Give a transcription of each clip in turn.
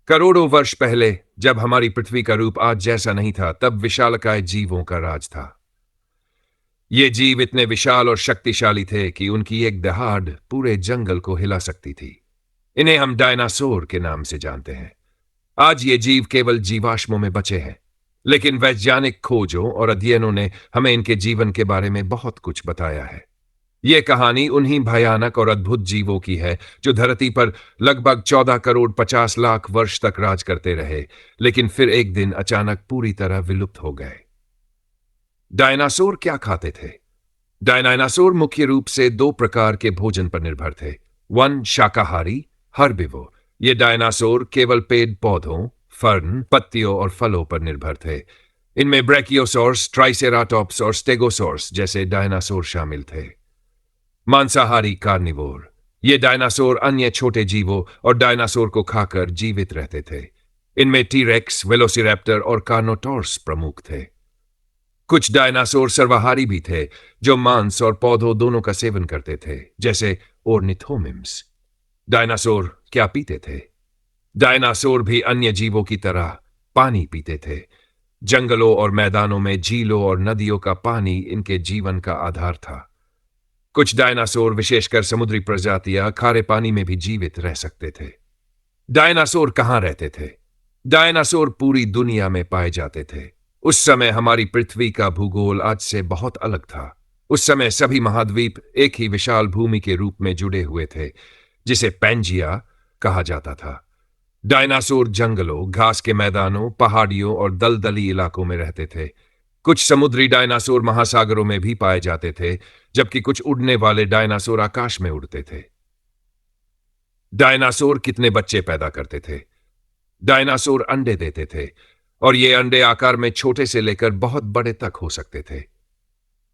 करोड़ों वर्ष पहले जब हमारी पृथ्वी का रूप आज जैसा नहीं था, तब विशालकाय जीवों का राज था। ये जीव इतने विशाल और शक्तिशाली थे कि उनकी एक दहाड़ पूरे जंगल को हिला सकती थी। इन्हें हम डायनासोर के नाम से जानते हैं। आज ये जीव केवल जीवाश्मों में बचे हैं, लेकिन वैज्ञानिक खोजों और अध्ययनों ने हमें इनके जीवन के बारे में बहुत कुछ बताया है। ये कहानी उन्हीं भयानक और अद्भुत जीवों की है जो धरती पर लगभग 14 करोड़ 50 लाख वर्ष तक राज करते रहे, लेकिन फिर एक दिन अचानक पूरी तरह विलुप्त हो गए। डायनासोर क्या खाते थे? डायनासोर मुख्य रूप से दो प्रकार के भोजन पर निर्भर थे। वन, शाकाहारी, हर्बिवोर। ये डायनासोर केवल पेड़ पौधों, फर्न, पत्तियों और फलों पर निर्भर थे। इनमें ब्रैकियोसॉर्स, ट्राइसेराटॉप्स और स्टेगोसॉर्स जैसे डायनासोर शामिल थे। मांसाहारी, कार्निवोर। ये डायनासोर अन्य छोटे जीवों और डायनासोर को खाकर जीवित रहते थे। इनमें टीरेक्स, वेलोसिरैप्टर और कार्नोटॉर्स प्रमुख थे। कुछ डायनासोर सर्वाहारी भी थे, जो मांस और पौधों दोनों का सेवन करते थे, जैसे ओर्निथोमिम्स। डायनासोर क्या पीते थे? डायनासोर भी अन्य जीवों की तरह पानी पीते थे। जंगलों और मैदानों में झीलों और नदियों का पानी इनके जीवन का आधार था। कुछ डायनासोर, विशेषकर समुद्री प्रजातियां, खारे पानी में भी जीवित रह सकते थे। डायनासोर कहां रहते थे? डायनासोर पूरी दुनिया में पाए जाते थे। उस समय हमारी पृथ्वी का भूगोल आज से बहुत अलग था। उस समय सभी महाद्वीप एक ही विशाल भूमि के रूप में जुड़े हुए थे, जिसे पैंजिया कहा जाता था। डायनासोर जंगलों, घास के मैदानों, पहाड़ियों और दलदली इलाकों में रहते थे। कुछ समुद्री डायनासोर महासागरों में भी पाए जाते थे, जबकि कुछ उड़ने वाले डायनासोर आकाश में उड़ते थे। डायनासोर कितने बच्चे पैदा करते थे? डायनासोर अंडे देते थे, और ये अंडे आकार में छोटे से लेकर बहुत बड़े तक हो सकते थे।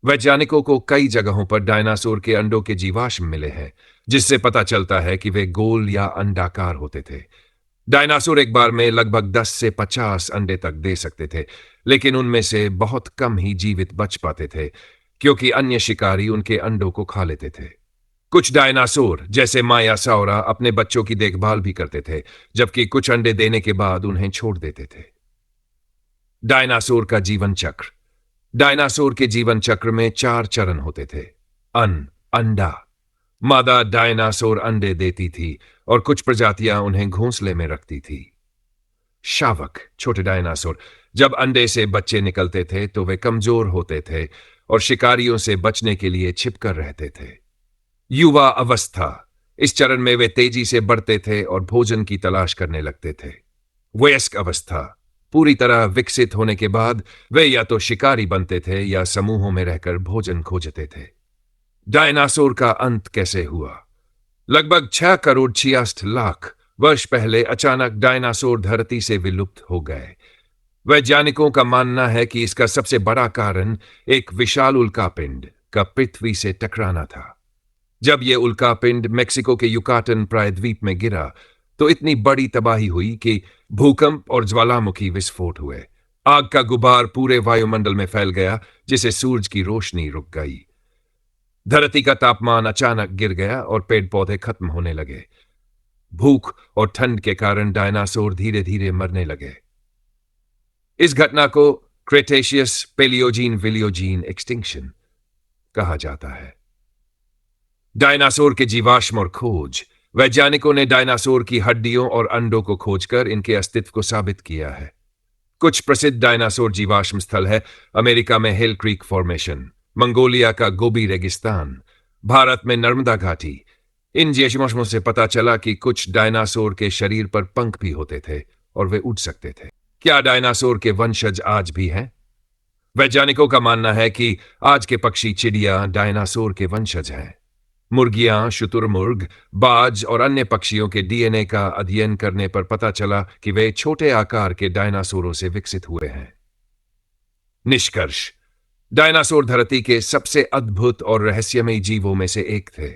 वैज्ञानिकों को कई जगहों पर डायनासोर के अंडों के जीवाश्म मिले हैं, जिससे पता चलता है कि वे गोल या अंडाकार होते थे। डायनासोर एक बार में लगभग 10 से 50 अंडे तक दे सकते थे, लेकिन उनमें से बहुत कम ही जीवित बच पाते थे, क्योंकि अन्य शिकारी उनके अंडों को खा लेते थे। कुछ डायनासोर, जैसे मायासाउरा, अपने बच्चों की देखभाल भी करते थे, जबकि कुछ अंडे देने के बाद उन्हें छोड़ देते थे। डायनासोर का जीवन चक्र। डायनासोर के जीवन चक्र में 4 चरण होते थे। अंडा। मादा डायनासोर अंडे देती थी और कुछ प्रजातियां उन्हें घोंसले में रखती थी। शावक, छोटे डायनासोर। जब अंडे से बच्चे निकलते थे तो वे कमजोर होते थे और शिकारियों से बचने के लिए छिपकर रहते थे। युवा अवस्था। इस चरण में वे तेजी से बढ़ते थे और भोजन की तलाश करने लगते थे। वयस्क अवस्था। पूरी तरह विकसित होने के बाद वे या तो शिकारी बनते थे या समूहों में रहकर भोजन खोजते थे। डायनासोर का अंत कैसे हुआ? लगभग 6 करोड़ 66 लाख वर्ष पहले अचानक डायनासोर धरती से विलुप्त हो गए। वैज्ञानिकों का मानना है कि इसका सबसे बड़ा कारण एक विशाल उल्कापिंड का पृथ्वी से टकराना था। जब यह उल्कापिंड मेक्सिको के युकाटन प्रायद्वीप में गिरा, तो इतनी बड़ी तबाही हुई कि भूकंप और ज्वालामुखी विस्फोट हुए। आग का गुबार पूरे वायुमंडल में फैल गया, जिससे सूरज की रोशनी रुक गई। धरती का तापमान अचानक गिर गया और पेड़ पौधे खत्म होने लगे। भूख और ठंड के कारण डायनासोर धीरे धीरे मरने लगे। इस घटना को क्रेटेशियस पेलियोजीन विलियोजीन एक्सटिंक्शन कहा जाता है। डायनासोर के जीवाश्म और खोज। वैज्ञानिकों ने डायनासोर की हड्डियों और अंडों को खोजकर इनके अस्तित्व को साबित किया है। कुछ प्रसिद्ध डायनासोर जीवाश्म स्थल है अमेरिका में हिल क्रीक फॉर्मेशन, मंगोलिया का गोबी रेगिस्तान, भारत में नर्मदा घाटी। इन जीवाश्मों से पता चला कि कुछ डायनासोर के शरीर पर पंख भी होते थे और वे उड़ सकते थे। क्या डायनासोर के वंशज आज भी हैं? वैज्ञानिकों का मानना है कि आज के पक्षी, चिड़िया डायनासोर के वंशज हैं। मुर्गियां, शुतुरमुर्ग, बाज और अन्य पक्षियों के डीएनए का अध्ययन करने पर पता चला कि वे छोटे आकार के डायनासोरों से विकसित हुए हैं। निष्कर्ष। डायनासोर धरती के सबसे अद्भुत और रहस्यमयी जीवों में से एक थे।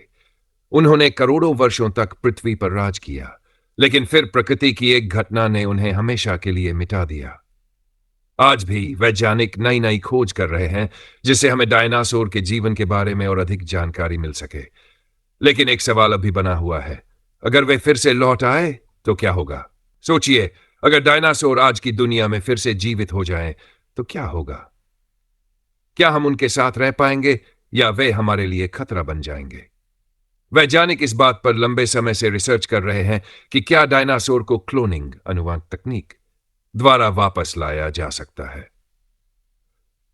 उन्होंने करोड़ों वर्षों तक पृथ्वी पर राज किया, लेकिन फिर प्रकृति की एक घटना ने उन्हें हमेशा के लिए मिटा दिया। आज भी वैज्ञानिक नई नई खोज कर रहे हैं, जिससे हमें डायनासोर के जीवन के बारे में और अधिक जानकारी मिल सके। लेकिन एक सवाल अभी बना हुआ है, अगर वे फिर से लौट आए तो क्या होगा? सोचिए, अगर डायनासोर आज की दुनिया में फिर से जीवित हो जाएं, तो क्या होगा? क्या हम उनके साथ रह पाएंगे या वे हमारे लिए खतरा बन जाएंगे? वैज्ञानिक इस बात पर लंबे समय से रिसर्च कर रहे हैं कि क्या डायनासोर को क्लोनिंग अनुवांग तकनीक द्वारा वापस लाया जा सकता है।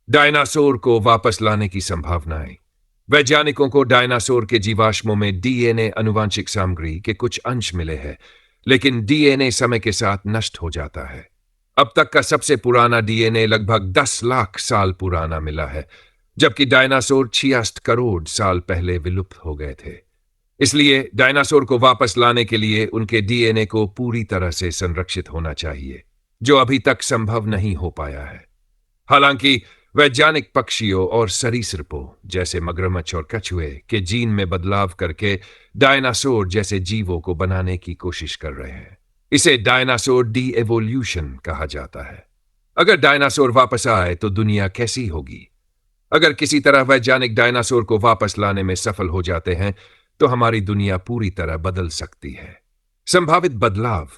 डायनासोर को वापस लाने की संभावनाएं। वैज्ञानिकों को डायनासोर के जीवाश्मों में डीएनए अनुवांशिक सामग्री के कुछ अंश मिले हैं, लेकिन डीएनए समय के साथ नष्ट हो जाता है। अब तक का सबसे पुराना डीएनए लगभग 10 लाख साल पुराना मिला है, जबकि डायनासोर 66 करोड़ साल पहले विलुप्त हो गए थे। इसलिए डायनासोर को वापस लाने के लिए उनके डीएनए को पूरी तरह से संरक्षित होना चाहिए, जो अभी तक संभव नहीं हो पाया है। हालांकि वैज्ञानिक पक्षियों और सरीसृपों जैसे मगरमच्छ और कछुए के जीन में बदलाव करके डायनासोर जैसे जीवों को बनाने की कोशिश कर रहे हैं। इसे डायनासोर डी एवोल्यूशन कहा जाता है। अगर डायनासोर वापस आए तो दुनिया कैसी होगी? अगर किसी तरह वैज्ञानिक डायनासोर को वापस लाने में सफल हो जाते हैं तो हमारी दुनिया पूरी तरह बदल सकती है। संभावित बदलाव।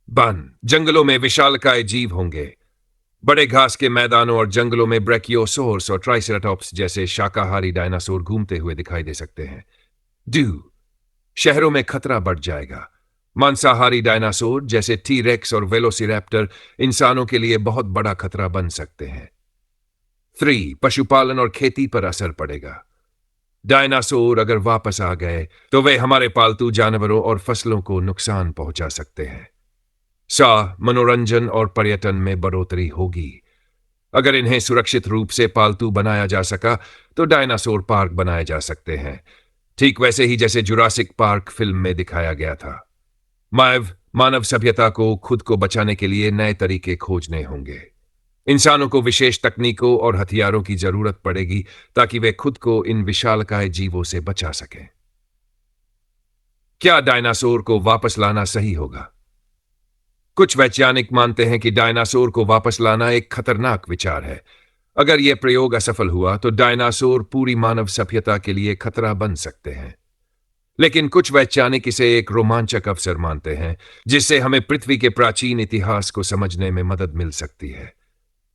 वन जंगलों में विशालकाय जीव होंगे। बड़े घास के मैदानों और जंगलों में ब्रैकियोसोर्स और ट्राइसेराटॉप्स जैसे शाकाहारी डायनासोर घूमते हुए दिखाई दे सकते हैं। डू शहरों में खतरा बढ़ जाएगा। मांसाहारी डायनासोर जैसे टी रेक्स और वेलोसिरैप्टर इंसानों के लिए बहुत बड़ा खतरा बन सकते हैं। 3 पशुपालन और खेती पर असर पड़ेगा। डायनासोर अगर वापस आ गए तो वे हमारे पालतू जानवरों और फसलों को नुकसान पहुंचा सकते हैं। मनोरंजन और पर्यटन में बढ़ोतरी होगी। अगर इन्हें सुरक्षित रूप से पालतू बनाया जा सका तो डायनासोर पार्क बनाए जा सकते हैं, ठीक वैसे ही जैसे जुरासिक पार्क फिल्म में दिखाया गया था। मानव सभ्यता को खुद को बचाने के लिए नए तरीके खोजने होंगे। इंसानों को विशेष तकनीकों और हथियारों की जरूरत पड़ेगी ताकि वे खुद को इन विशालकाय जीवों से बचा सकें। क्या डायनासोर को वापस लाना सही होगा? कुछ वैज्ञानिक मानते हैं कि डायनासोर को वापस लाना एक खतरनाक विचार है। अगर यह प्रयोग असफल हुआ तो डायनासोर पूरी मानव सभ्यता के लिए खतरा बन सकते हैं। लेकिन कुछ वैज्ञानिक इसे एक रोमांचक अवसर मानते हैं जिससे हमें पृथ्वी के प्राचीन इतिहास को समझने में मदद मिल सकती है।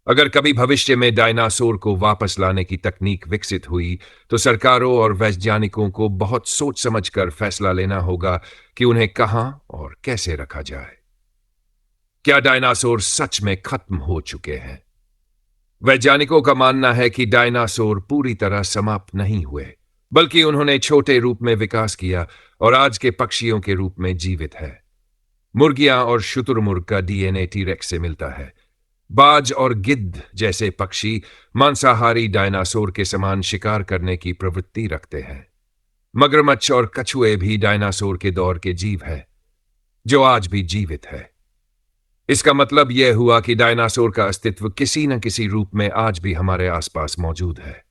अगर कभी भविष्य में डायनासोर को वापस लाने की तकनीक विकसित हुई तो सरकारों और वैज्ञानिकों को बहुत सोच समझकर फैसला लेना होगा कि उन्हें कहां और कैसे रखा जाए। क्या डायनासोर सच में खत्म हो चुके हैं? वैज्ञानिकों का मानना है कि डायनासोर पूरी तरह समाप्त नहीं हुए, बल्कि उन्होंने छोटे रूप में विकास किया और आज के पक्षियों के रूप में जीवित है। मुर्गियां और शुतुरमुर्ग का डीएनए टीरेक्स से मिलता है। बाज और गिद्ध जैसे पक्षी मांसाहारी डायनासोर के समान शिकार करने की प्रवृत्ति रखते हैं। मगरमच्छ और कछुए भी डायनासोर के दौर के जीव हैं, जो आज भी जीवित है। इसका मतलब यह हुआ कि डायनासोर का अस्तित्व किसी न किसी रूप में आज भी हमारे आसपास मौजूद है।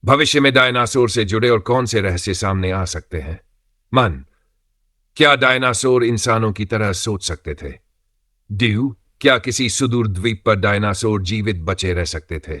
भविष्य में डायनासोर से जुड़े और कौन से रहस्य सामने आ सकते हैं? क्या डायनासोर इंसानों की तरह सोच सकते थे? क्या किसी सुदूर द्वीप पर डायनासोर जीवित बचे रह सकते थे?